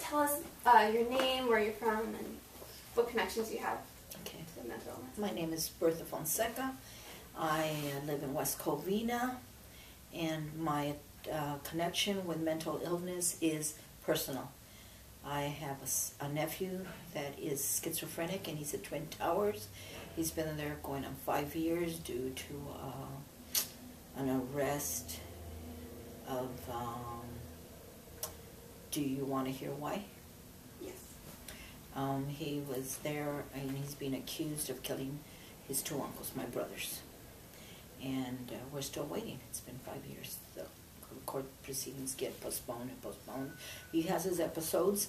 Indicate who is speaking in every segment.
Speaker 1: tell us your name, where you're from, and what connections you have to mental illness.
Speaker 2: My name is Bertha Fonseca. I live in West Covina, and my connection with mental illness is personal. I have a nephew that is schizophrenic, and he's at Twin Towers. He's been there going on 5 years due to an arrest of, do you want to hear why?
Speaker 1: Yes.
Speaker 2: He was there, and he's been accused of killing his 2 uncles, my brothers. And we're still waiting. It's been 5 years. The court proceedings get postponed and postponed. He has his episodes.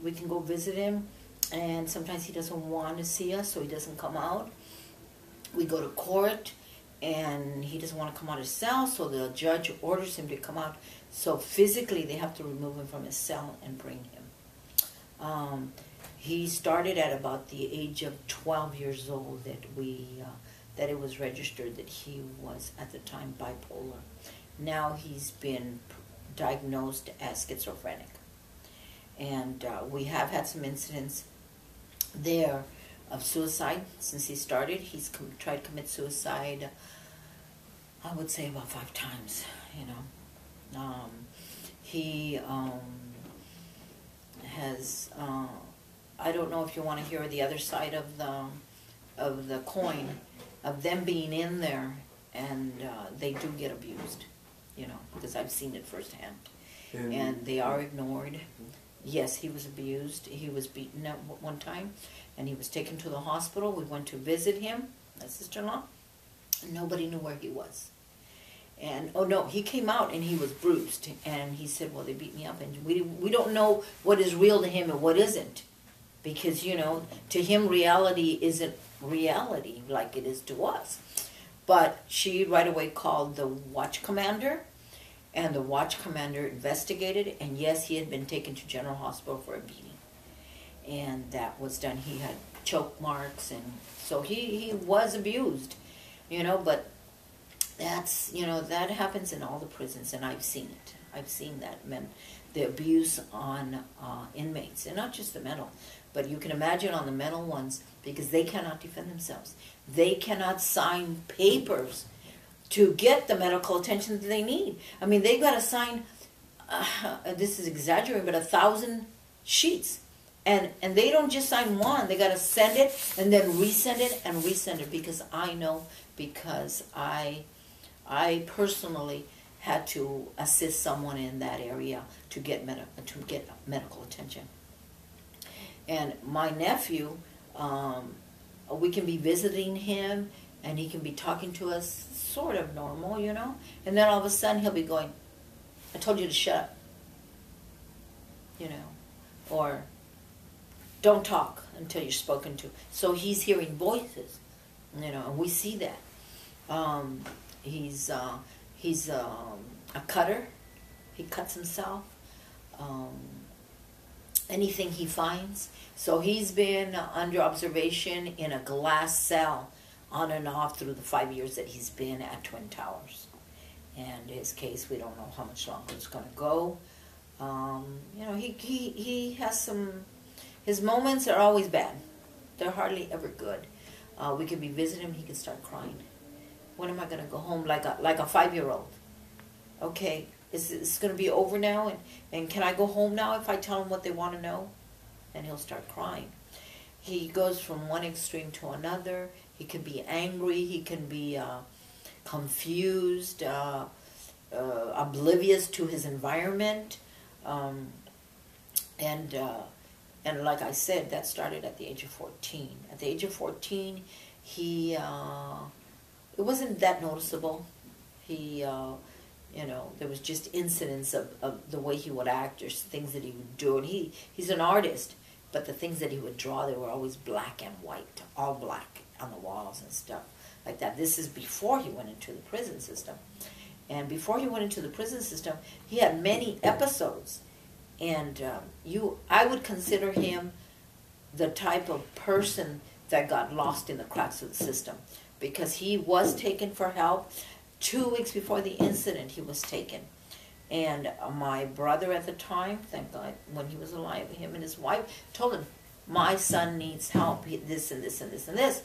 Speaker 2: We can go visit him, and sometimes he doesn't want to see us, so he doesn't come out. We go to court, and he doesn't want to come out of his cell, so the judge orders him to come out. So physically, they have to remove him from his cell and bring him. He started at about the age of 12 years old that it was registered that he was, at the time, bipolar. Now he's been diagnosed as schizophrenic. And we have had some incidents there of suicide since he started. He's tried to commit suicide, I would say about 5 times, you know. He has, I don't know if you want to hear the other side of the coin, of them being in there, and they do get abused, you know, because I've seen it firsthand. And they are ignored. Yes, he was abused. He was beaten at one time, and he was taken to the hospital. We went to visit him, my sister-in-law, and nobody knew where he was. And, oh no, he came out and he was bruised, and he said, well, they beat me up, and we don't know what is real to him and what isn't, because, you know, to him reality isn't reality like it is to us. But she right away called the watch commander, and the watch commander investigated, and yes, he had been taken to General Hospital for a beating. And that was done. He had choke marks, and so he was abused, you know, but that's, you know, that happens in all the prisons, and I've seen it. I've seen that, the abuse on inmates, and not just the mental, but you can imagine on the mental ones, because they cannot defend themselves. They cannot sign papers to get the medical attention that they need. I mean, they've got to sign, this is exaggerating, but 1,000 sheets. And they don't just sign one. They got to send it and then resend it and resend it, because I know, because I personally had to assist someone in that area to get medical attention. And my nephew, we can be visiting him, and he can be talking to us sort of normal, you know, and then all of a sudden he'll be going, I told you to shut up, you know, or don't talk until you're spoken to. So he's hearing voices, you know, and we see that. He's a cutter. He cuts himself. Anything he finds. So he's been under observation in a glass cell on and off through the 5 years that he's been at Twin Towers. And his case, we don't know how much longer it's going to go. You know, he has some, his moments are always bad. They're hardly ever good. We can be visiting him, he can start crying. When am I going to go home? Like a 5-year-old. Okay, is this going to be over now? And can I go home now if I tell him what they want to know? And he'll start crying. He goes from one extreme to another. He can be angry. He can be confused, oblivious to his environment. And like I said, that started at the age of 14. At the age of 14, he, it wasn't that noticeable. He, you know, there was just incidents of the way he would act or things that he would do. And he's an artist, but the things that he would draw, they were always black and white, all black on the walls and stuff like that. This is before he went into the prison system. And before he went into the prison system, he had many episodes. And I would consider him the type of person that got lost in the cracks of the system, because he was taken for help. 2 weeks before the incident, he was taken. And my brother at the time, thank God, when he was alive, him and his wife told him, my son needs help, this and this and this and this.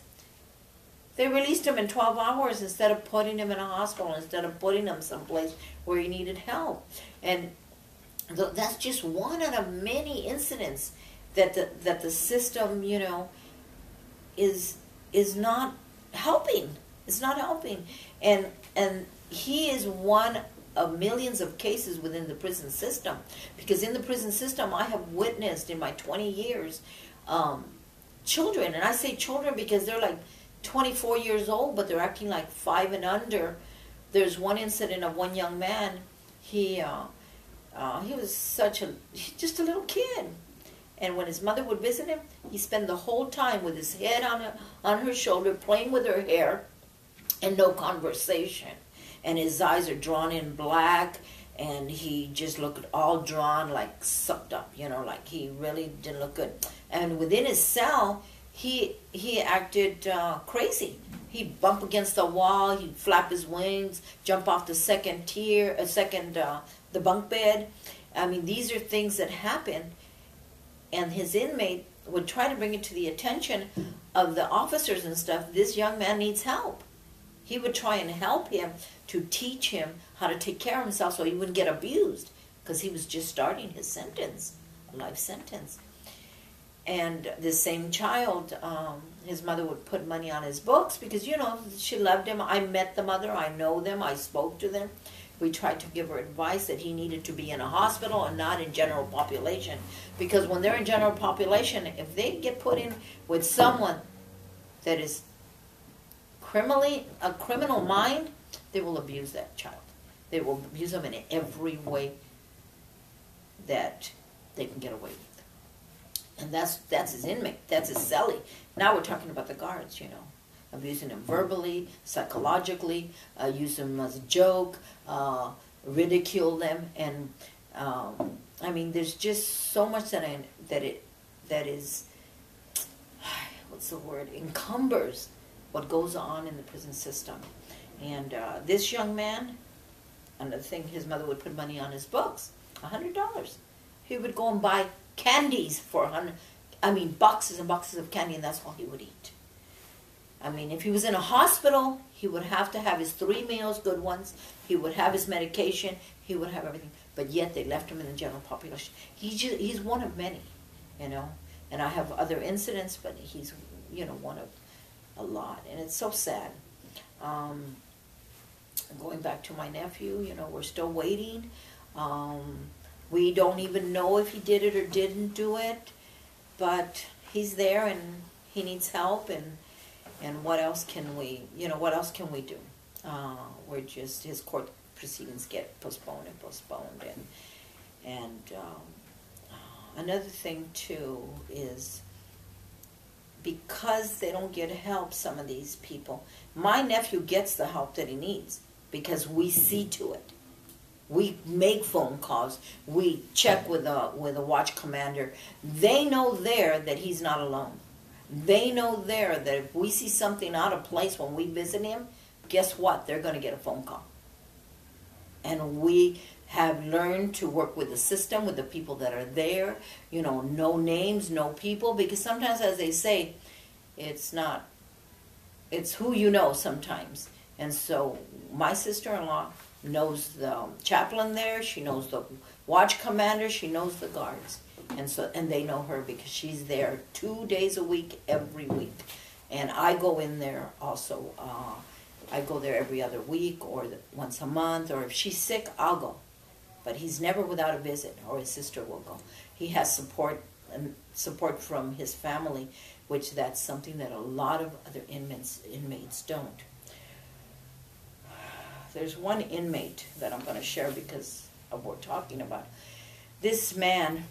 Speaker 2: They released him in 12 hours instead of putting him in a hospital, instead of putting him someplace where he needed help. And that's just one out of many incidents that the system, you know, is not helping. It's not helping. And he is one of millions of cases within the prison system. Because in the prison system, I have witnessed in my 20 years, children, and I say children because they're like 24 years old, but they're acting like 5 and under. There's one incident of one young man. He was just a little kid. And when his mother would visit him, he spent the whole time with his head on her shoulder, playing with her hair, and no conversation. And his eyes are drawn in black, and he just looked all drawn, like sucked up, you know, like he really didn't look good. And within his cell, he acted crazy. He'd bump against the wall, he'd flap his wings, jump off the the bunk bed. I mean, these are things that happen, and his inmate would try to bring it to the attention of the officers and stuff. This young man needs help. He would try and help him to teach him how to take care of himself so he wouldn't get abused, because he was just starting his sentence, a life sentence. And this same child, his mother would put money on his books because, you know, she loved him. I met the mother. I know them. I spoke to them. We tried to give her advice that he needed to be in a hospital and not in general population. Because when they're in general population, if they get put in with someone that is a criminal mind, they will abuse that child. They will abuse them in every way that they can get away with. And that's his inmate. That's his cellie. Now we're talking about the guards, you know. Abusing him verbally, psychologically, use them as a joke, ridicule them. And, I mean, there's just so much that is, what's the word, encumbers what goes on in the prison system. And this young man, another thing, his mother would put money on his books, $100. He would go and buy candies for boxes and boxes of candy, and that's all he would eat. I mean, if he was in a hospital, he would have to have his 3 meals, good ones. He would have his medication. He would have everything. But yet they left him in the general population. He's one of many, you know. And I have other incidents, but he's, you know, one of a lot. And it's so sad. Going back to my nephew, you know, we're still waiting. We don't even know if he did it or didn't do it. But he's there and he needs help, and what else can we, you know, what else can we do? We're just, his court proceedings get postponed and postponed. And another thing, too, is because they don't get help, some of these people, my nephew gets the help that he needs because we see to it. We make phone calls. We check with a watch commander. They know there that he's not alone. They know there that if we see something out of place when we visit him, guess what? They're going to get a phone call. And we have learned to work with the system, with the people that are there. You know, no names, no people. Because sometimes, as they say, it's who you know sometimes. And so my sister-in-law knows the chaplain there. She knows the watch commander. She knows the guards. And they know her because she's there 2 days a week, every week. And I go in there also. I go there every other week or once a month. Or if she's sick, I'll go. But he's never without a visit, or his sister will go. He has support from his family, which that's something that a lot of other inmates don't. There's one inmate that I'm going to share because of what we're talking about. This man,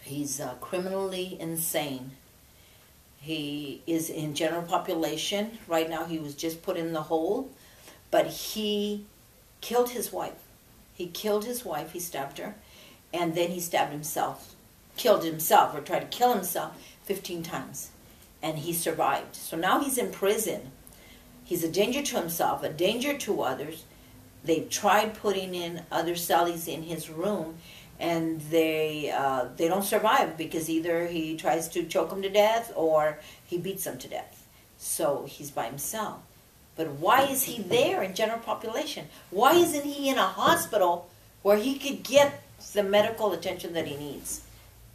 Speaker 2: he's criminally insane. He is in general population. Right now he was just put in the hole, but he killed his wife. He killed his wife, he stabbed her, and then he stabbed himself, killed himself, or tried to kill himself 15 times, and he survived. So now he's in prison. He's a danger to himself, a danger to others, they've tried putting in other cellies in his room, and they don't survive because either he tries to choke them to death or he beats them to death. So he's by himself. But why is he there in general population? Why isn't he in a hospital where he could get the medical attention that he needs?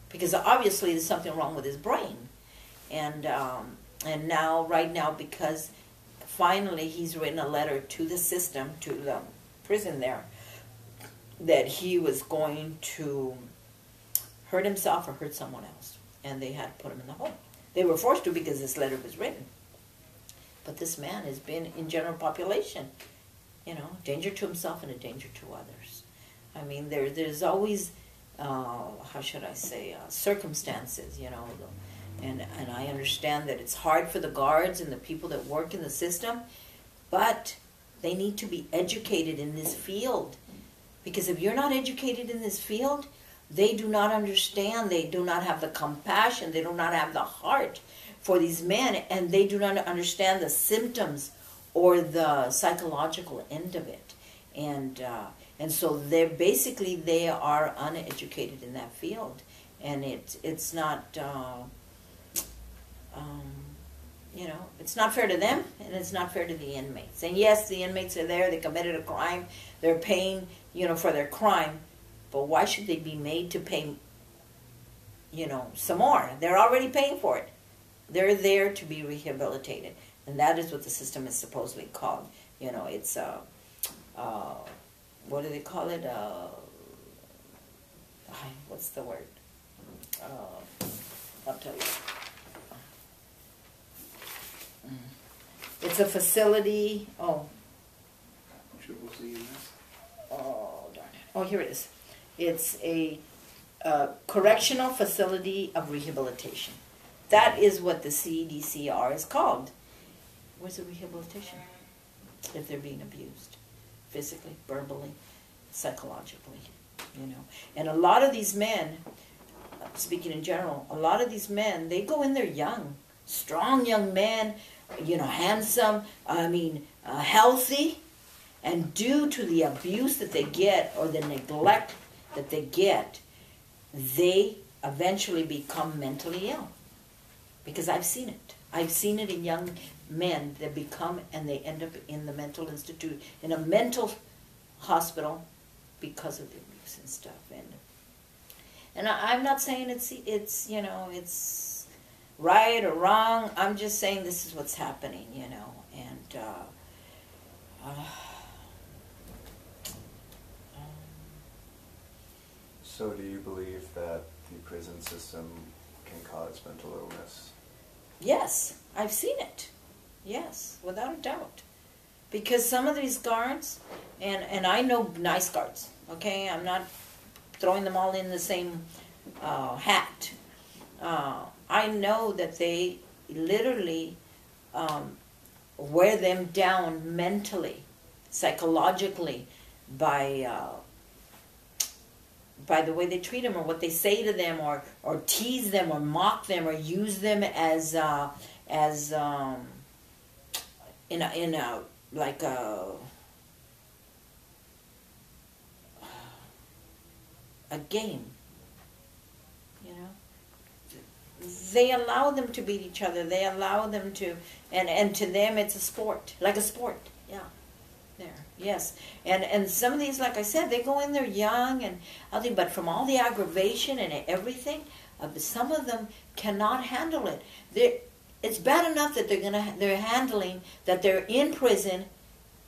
Speaker 2: Because obviously there's something wrong with his brain. And now, right now, because finally he's written a letter to the system, to the prison there, that he was going to hurt himself or hurt someone else. And they had to put him in the home. They were forced to because this letter was written. But this man has been in general population, danger to himself and a danger to others. I mean, there's always, how should I say, circumstances, and I understand that it's hard for the guards and the people that work in the system, but they need to be educated in this field. Because if you're not educated in this field, they do not understand, they do not have the compassion, they do not have the heart for these men, and they do not understand the symptoms or the psychological end of it. And so they are uneducated in that field. And it's not, it's not fair to them, and it's not fair to the inmates. And yes, the inmates are there, they committed a crime, they're paying, for their crime, but why should they be made to pay, some more? They're already paying for it. They're there to be rehabilitated. And that is what the system is supposedly called. It's, what do they call it? What's the word? I'll tell you. It's a facility. Oh, darn it. Oh, here it is. It's a correctional facility of rehabilitation. That is what the CDCR is called. Where's the rehabilitation? If they're being abused, physically, verbally, psychologically, And a lot of these men, speaking in general, a lot of these men, they go in there young, strong young men, handsome, healthy, and due to the abuse that they get or the neglect that they get, they eventually become mentally ill. Because I've seen it. I've seen it in young men that become, and they end up in the mental institute, in a mental hospital because of the abuse and stuff. And I'm not saying it's right or wrong. I'm just saying this is what's happening, and
Speaker 3: So do you believe that the prison system can cause mental illness?
Speaker 2: Yes, I've seen it. Yes, without a doubt. Because some of these guards, and I know nice guards, okay? I'm not throwing them all in the same hat. I know that they literally wear them down mentally, psychologically, by the way they treat them or what they say to them or tease them or mock them or use them as in a like a game, They allow them to beat each other. They allow them to, and to them it's a sport, like a sport. Yeah. There, yes, and some of these, like I said, they go in there young and other, but from all the aggravation and everything, some of them cannot handle it. It's bad enough that they're handling that they're in prison,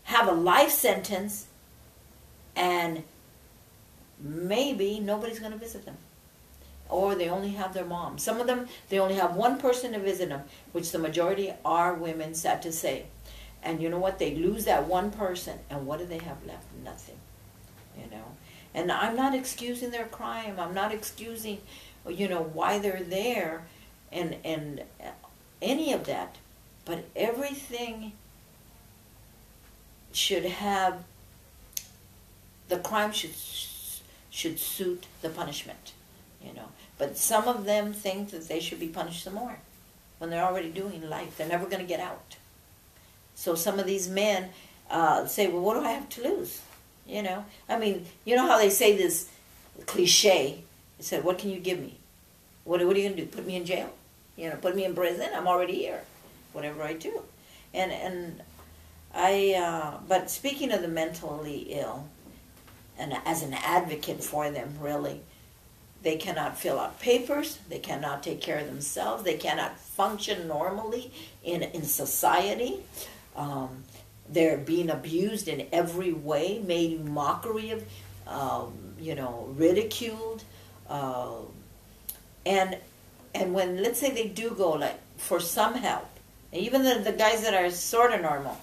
Speaker 2: have a life sentence, and maybe nobody's going to visit them, or they only have their mom. Some of them they only have one person to visit them, which the majority are women. Sad to say. And you know what? They lose that one person, and what do they have left? Nothing. And I'm not excusing their crime. I'm not excusing, why they're there, and any of that. But everything should have. The crime should suit the punishment, But some of them think that they should be punished some more when they're already doing life. They're never going to get out. So some of these men say, well, what do I have to lose? You know, I mean, you know how they say this cliche? They said, "What can you give me? What are you gonna do? Put me in jail? You know, put me in prison? I'm already here. Whatever I do." And but speaking of the mentally ill, and as an advocate for them, really, they cannot fill out papers. They cannot take care of themselves. They cannot function normally in society. They're being abused in every way, made mockery of, ridiculed. And when, let's say they do go, like, for some help, and even the guys that are sort of normal,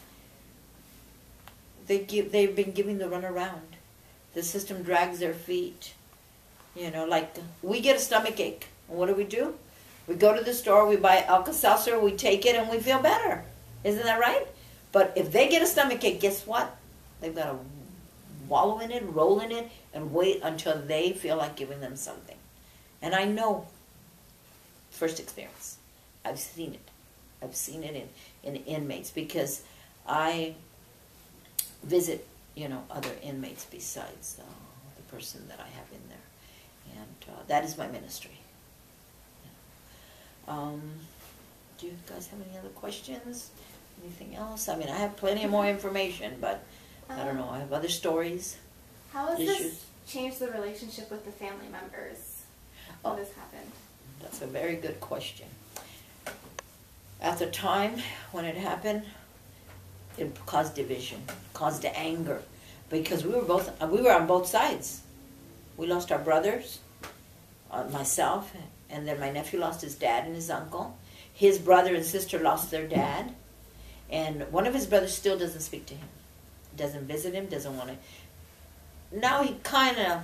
Speaker 2: they've been giving the runaround. The system drags their feet. You know, like, we get a stomach ache. And what do? We go to the store, we buy Alka-Seltzer, we take it, and we feel better. Isn't that right? But if they get a stomach ache, guess what? They've got to wallow in it, roll in it, and wait until they feel like giving them something. And I know, first experience, I've seen it. I've seen it in inmates, because I visit, other inmates besides the person that I have in there. And that is my ministry. Do you guys have any other questions? Anything else? I mean, I have plenty of more information, but I don't know. I have other stories.
Speaker 1: How has this changed the relationship with the family members? What has happened?
Speaker 2: That's a very good question. At the time when it happened, it caused division, caused anger, because we were on both sides. We lost our brothers, myself, and then my nephew lost his dad and his uncle. His brother and sister lost their dad. And one of his brothers still doesn't speak to him. Doesn't visit him, doesn't want to. Now he kind of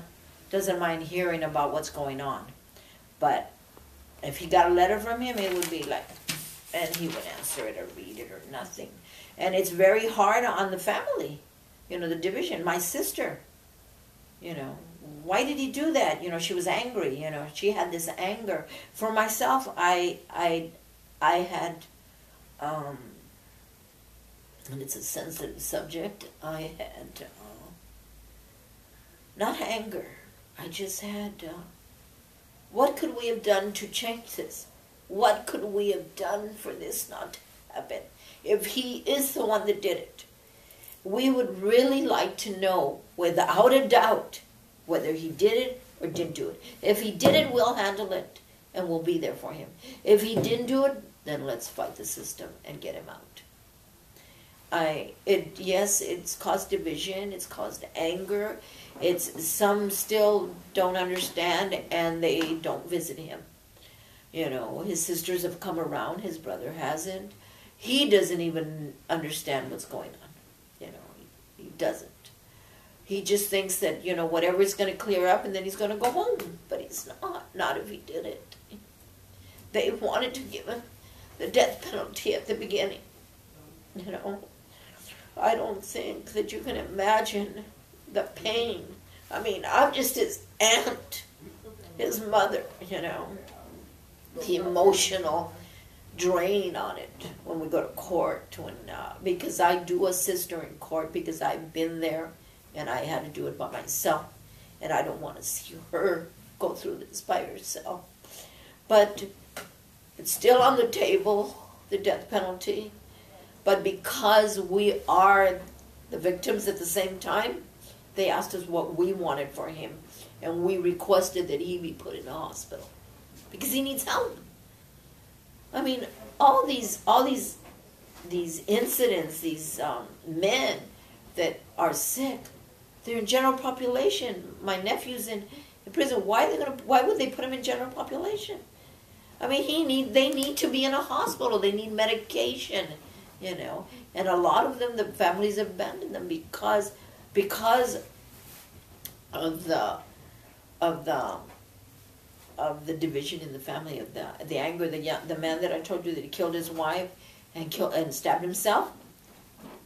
Speaker 2: doesn't mind hearing about what's going on. But if he got a letter from him, it would be like, and he would answer it or read it or nothing. And it's very hard on the family, the division. My sister, why did he do that? She was angry, she had this anger. For myself, I had, and it's a sensitive subject, I had, not anger, I just had, what could we have done to change this? What could we have done for this not to happen? If he is the one that did it, we would really like to know, without a doubt, whether he did it or didn't do it. If he did it, we'll handle it, and we'll be there for him. If he didn't do it, then let's fight the system and get him out. Yes, it's caused division, it's caused anger. Some still don't understand, and they don't visit him. His sisters have come around, his brother hasn't. He doesn't even understand what's going on. He doesn't. He just thinks that, whatever is going to clear up, and then he's going to go home. But he's not if he did it. They wanted to give him the death penalty at the beginning. I don't think that you can imagine the pain. I mean, I'm just his aunt, his mother, the emotional drain on it when we go to court. Because I do assist her in court, because I've been there and I had to do it by myself. And I don't want to see her go through this by herself. But it's still on the table, the death penalty. But because we are the victims at the same time, they asked us what we wanted for him. And we requested that he be put in the hospital. Because he needs help. I mean, all these incidents, these men that are sick, they're in general population. My nephew's in prison. Why would they put him in general population? I mean, they need to be in a hospital. They need medication, And a lot of them, the families abandon them because of the division in the family, of the anger. The man that I told you that he killed his wife and stabbed himself.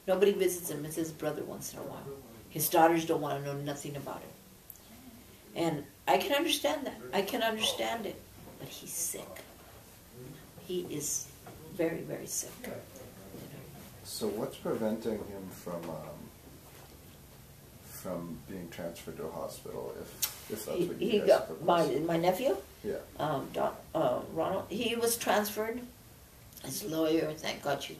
Speaker 2: Nobody visits him. It's his brother once in a while. His daughters don't want to know nothing about it. And I can understand that. I can understand it. But he's sick. He is very, very sick.
Speaker 3: So what's preventing him from being transferred to a hospital, if that's what you
Speaker 2: He
Speaker 3: guys
Speaker 2: got,
Speaker 3: proposed?
Speaker 2: my nephew,
Speaker 3: Yeah.
Speaker 2: Ronald, he was transferred. His lawyer, thank God, she's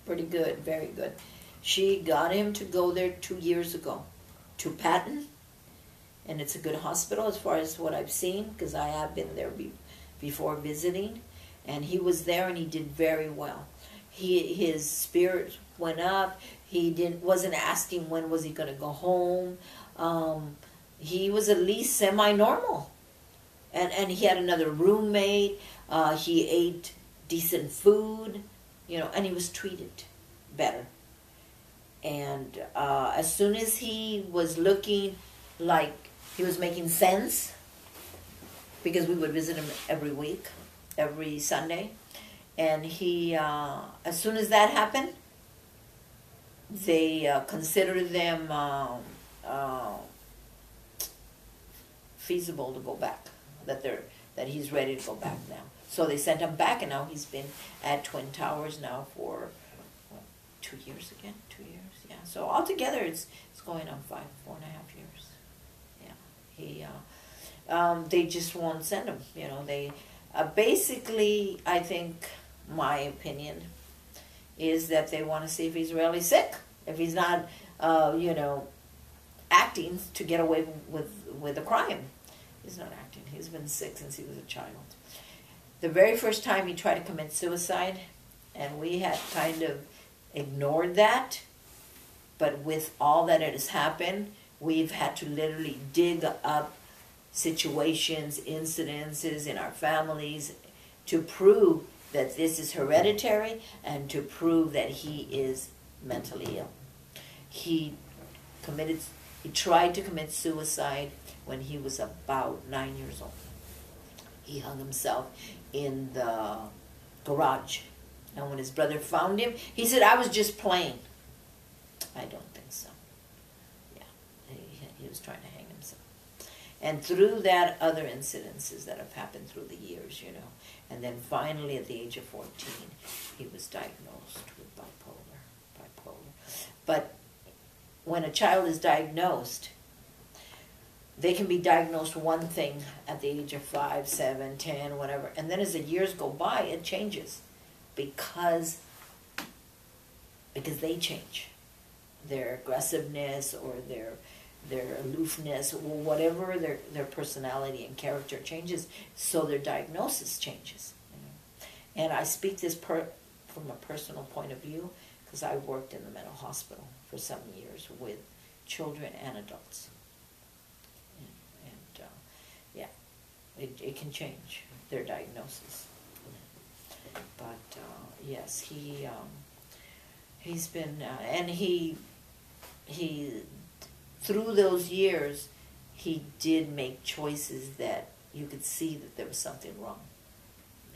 Speaker 2: pretty good, very good. She got him to go there 2 years ago to Patton, and it's a good hospital as far as what I've seen, because I have been there before visiting, and he was there and he did very well. His spirit went up. He wasn't asking when was he going to go home. He was at least semi-normal, and he had another roommate. He ate decent food, and he was treated better. And as soon as he was looking like he was making sense, because we would visit him every week, every Sunday, and he, as soon as that happened, they considered them feasible to go back, that he's ready to go back now. So they sent him back, and now he's been at Twin Towers now for 2 years again. 2 years, yeah. So altogether, it's going on 4.5 years. Yeah, they just won't send him. They basically, I think, my opinion is that they want to see if he's really sick, if he's not, acting to get away with a crime. He's not acting. He's been sick since he was a child. The very first time he tried to commit suicide, and we had kind of ignored that, but with all that has happened, we've had to literally dig up situations, incidences in our families to prove that this is hereditary and to prove that he is mentally ill. He tried to commit suicide when he was about 9 years old. He hung himself in the garage. And when his brother found him, he said, "I was just playing." I don't think so. Yeah, he was trying to hang himself. And through that, other incidences that have happened through the years, And then finally, at the age of 14, he was diagnosed with bipolar. But when a child is diagnosed, they can be diagnosed one thing at the age of 5, 7, 10, whatever. And then as the years go by, it changes because they change. Their aggressiveness or their aloofness, or whatever their personality and character changes, so their diagnosis changes. And I speak this from a personal point of view because I worked in the mental hospital for some years with children and adults. It can change their diagnosis. But yes, he's been, and he through those years, he did make choices that you could see that there was something wrong.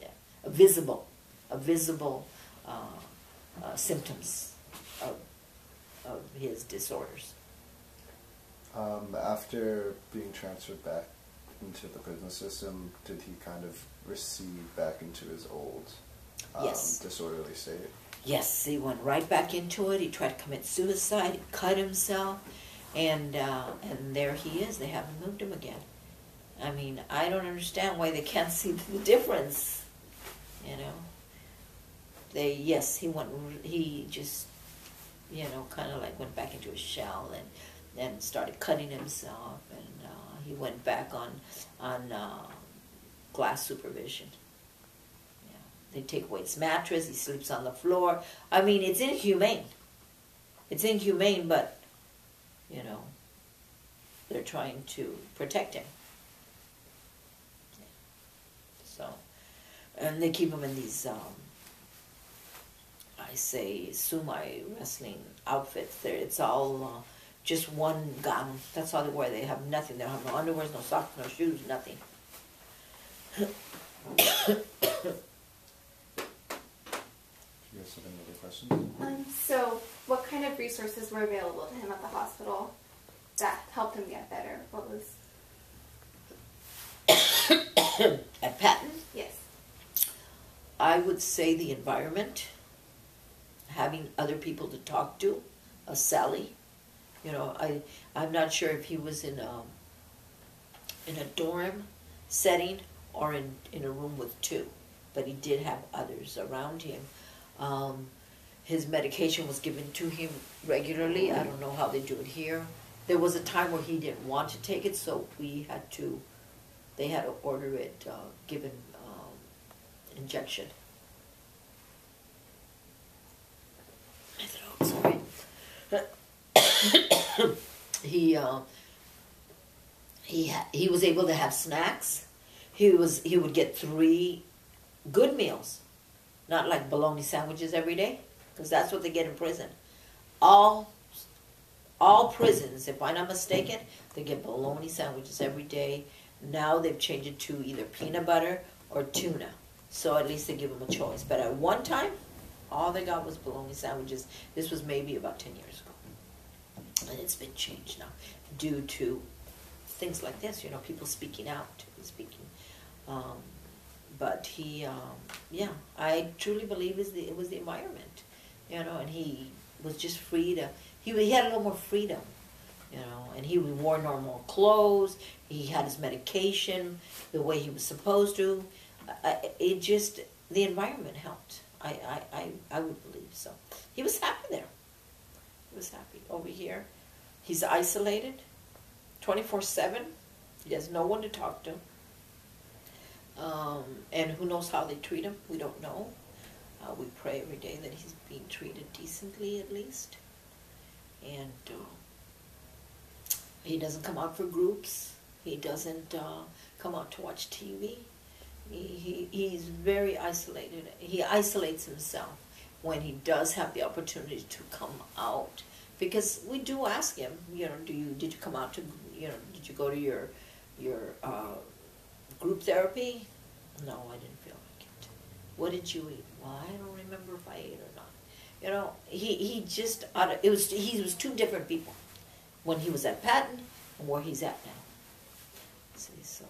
Speaker 2: Yeah, a visible symptoms of his disorders.
Speaker 3: After being transferred back into the prison system, did he kind of recede back into his old
Speaker 2: Yes.
Speaker 3: disorderly state?
Speaker 2: Yes, he went right back into it. He tried to commit suicide. He cut himself, and there he is. They haven't moved him again. I mean, I don't understand why they can't see the difference. He just kind of like went back into his shell and started cutting himself, and he went back on glass supervision. Yeah, they take away his mattress. He sleeps on the floor. I mean, it's inhumane. It's inhumane, but they're trying to protect him. Yeah. So, and they keep him in these I say sumo wrestling outfits. It's all just one gown. That's all they wear. They have nothing. They don't have no underwear, no socks, no shoes, nothing.
Speaker 3: Do you guys have any other questions?
Speaker 1: So, what kind of resources were available to him at the hospital that helped him get better? What was...
Speaker 2: At Patton?
Speaker 1: Yes.
Speaker 2: I would say the environment, having other people to talk to, a Sally, You know, I'm not sure if he was in a dorm setting or in a room with two, but he did have others around him. His medication was given to him regularly. I don't know how they do it here. There was a time where he didn't want to take it, so they had to order it given injection. My throat, sorry. He was able to have snacks. He would get 3 good meals, not like bologna sandwiches every day, because that's what they get in prison. All prisons, if I'm not mistaken, they get bologna sandwiches every day. Now they've changed it to either peanut butter or tuna, so at least they give them a choice. But at one time, all they got was bologna sandwiches. This was maybe about 10 years ago, and it's been changed now due to things like this. You know, people speaking out, but he, yeah, I truly believe it was the environment, you know, and he was just free to. He had a little more freedom, you know, and he wore normal clothes. He had his medication the way he was supposed to. The environment helped. I would believe so. He was happy there. He was happy. Over here, he's isolated, 24/7. He has no one to talk to. And who knows how they treat him? We don't know. We pray every day that he's being treated decently, at least. And he doesn't come out for groups. He doesn't come out to watch TV. He's very isolated. He isolates himself when he does have the opportunity to come out. Because we do ask him, you know, did you come out to, you know, did you go to your group therapy? No, I didn't feel like it. What did you eat? Well, I don't remember if I ate or not. You know, he was 2 different people when he was at Patton and where he's at now. See, so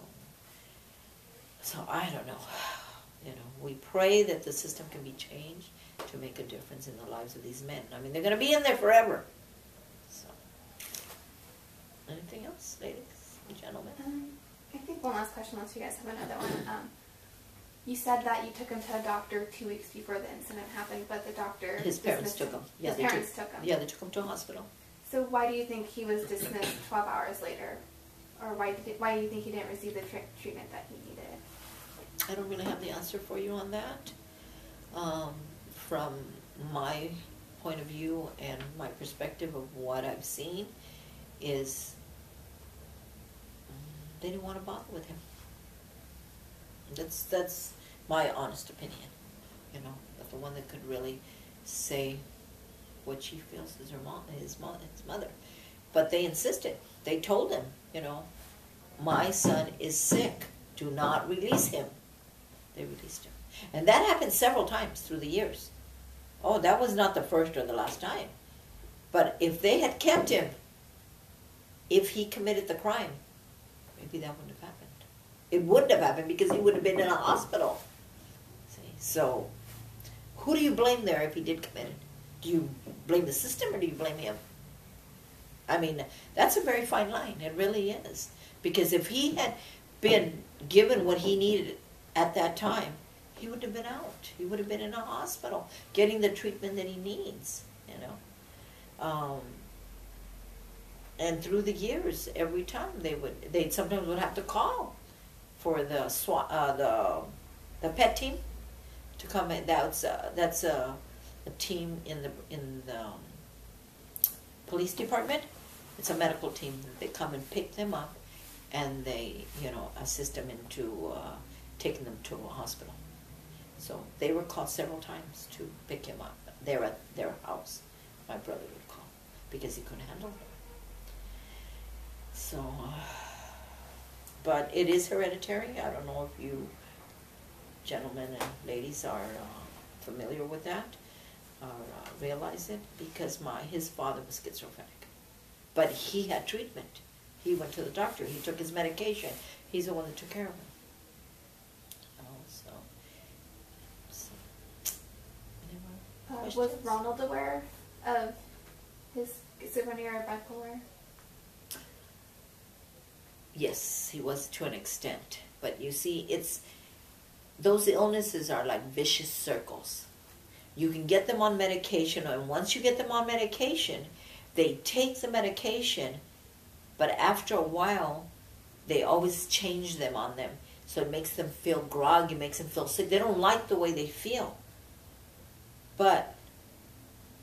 Speaker 2: I don't know. You know, we pray that the system can be changed to make a difference in the lives of these men. I mean, they're going to be in there forever. So, anything else, ladies and gentlemen?
Speaker 1: I think one last question, unless you guys have another one. You said that you took him to a doctor 2 weeks before the incident happened, but the doctor...
Speaker 2: His parents took him. Yeah,
Speaker 1: his parents took him.
Speaker 2: Yeah, they took him to a hospital.
Speaker 1: So why do you think he was dismissed 12 hours later? Or why do you think he didn't receive the treatment that he needed?
Speaker 2: I don't really have the answer for you on that. From my point of view and my perspective of what I've seen is they didn't want to bother with him. That's my honest opinion. You know, that's the one that could really say what she feels is his mother. But they insisted. They told him, you know, my son is sick. Do not release him. They released him. And that happened several times through the years. Oh, that was not the first or the last time. But if they had kept him, if he committed the crime, maybe that wouldn't have happened. It wouldn't have happened because he would have been in a hospital. See? So, who do you blame there if he did commit it? Do you blame the system or do you blame him? I mean, that's a very fine line. It really is. Because if he had been given what he needed at that time, he would have been out. He would have been in a hospital getting the treatment that he needs, you know. And through the years, every time they sometimes would have to call for the pet team to come in. That's a team in the police department. It's a medical team. They come and pick them up, and they, you know, assist them into taking them to a hospital. So they were called several times to pick him up. They're at their house. My brother would call because he couldn't handle it. So, but it is hereditary. I don't know if you gentlemen and ladies are familiar with that or realize it, because his father was schizophrenic. But he had treatment. He went to the doctor. He took his medication. He's the one that took care of him.
Speaker 1: Was Ronald aware of his schizophrenia or bipolar?
Speaker 2: Yes, he was to an extent. But you see, those illnesses are like vicious circles. You can get them on medication, and once you get them on medication, they take the medication, but after a while, they always change them on them. So it makes them feel groggy, makes them feel sick. They don't like the way they feel.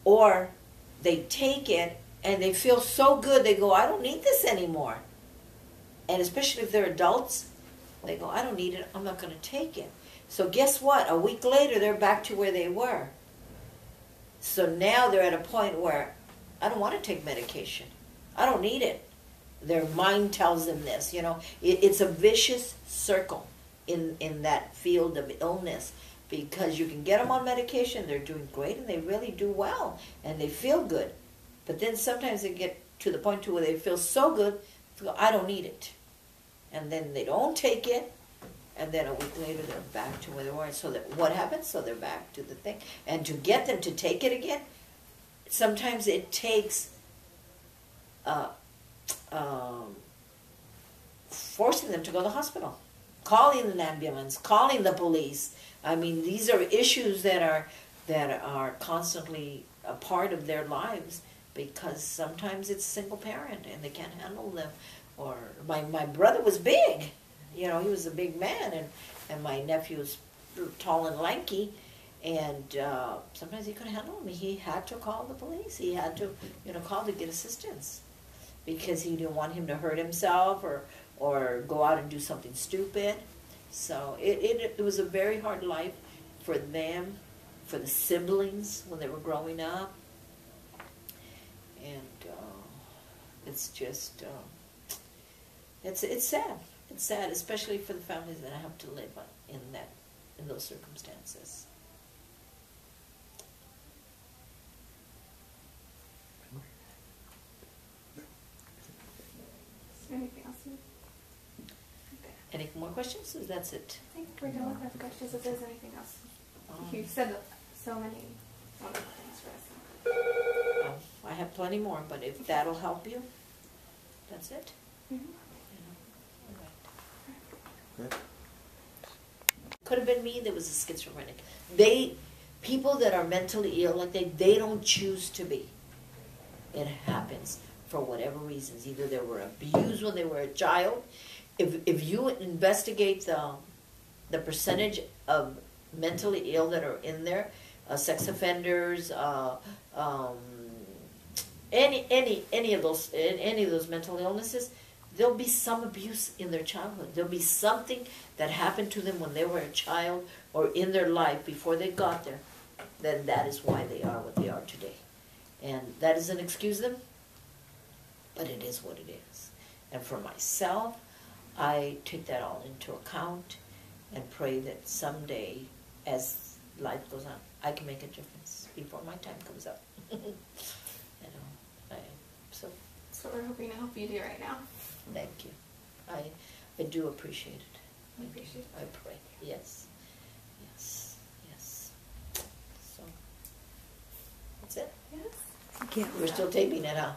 Speaker 2: Or they take it and they feel so good, they go, I don't need this anymore. And especially if they're adults, they go, I don't need it, I'm not going to take it. So guess what? A week later, they're back to where they were. So now they're at a point where I don't want to take medication. I don't need it. Their mind tells them this, It's a vicious circle in that field of illness, because you can get them on medication, they're doing great, and they really do well, and they feel good. But then sometimes they get to the point where they feel so good, they go, I don't need it. And then they don't take it, and then a week later they're back to where they were. So that what happens? So they're back to the thing. And to get them to take it again, sometimes it takes forcing them to go to the hospital, calling an ambulance, calling the police. I mean, these are issues that are constantly a part of their lives, because sometimes it's single parent and they can't handle them. Or my brother was big, he was a big man, and my nephew was tall and lanky, and sometimes he couldn't handle him. He had to call the police. He had to, call to get assistance, because he didn't want him to hurt himself or go out and do something stupid. So it was a very hard life for them, for the siblings when they were growing up, and it's just it's sad. It's sad, especially for the families that have to live in those circumstances.
Speaker 1: Anything else?
Speaker 2: Any more questions? Or that's it?
Speaker 1: I think we're done with our questions. If there's anything else, you've said so many wonderful things for us.
Speaker 2: I have plenty more, but if that'll help you, that's it.
Speaker 1: Mm-hmm.
Speaker 3: Good.
Speaker 2: Could have been me that was a schizophrenic. People that are mentally ill, like they don't choose to be. It happens for whatever reasons. Either they were abused when they were a child. If you investigate the percentage of mentally ill that are in there, sex offenders, any of those mental illnesses, there'll be some abuse in their childhood. There'll be something that happened to them when they were a child or in their life before they got there. Then that is why they are what they are today. And that doesn't excuse them, but it is what it is. And for myself, I take that all into account and pray that someday, as life goes on, I can make a difference before my time comes up. So
Speaker 1: that's what we're hoping to help you do right now.
Speaker 2: thank you. I do appreciate it.
Speaker 1: I appreciate it.
Speaker 2: I pray. Yes. Yes. Yes. So that's it.
Speaker 1: Yes.
Speaker 2: We're still taping it, huh?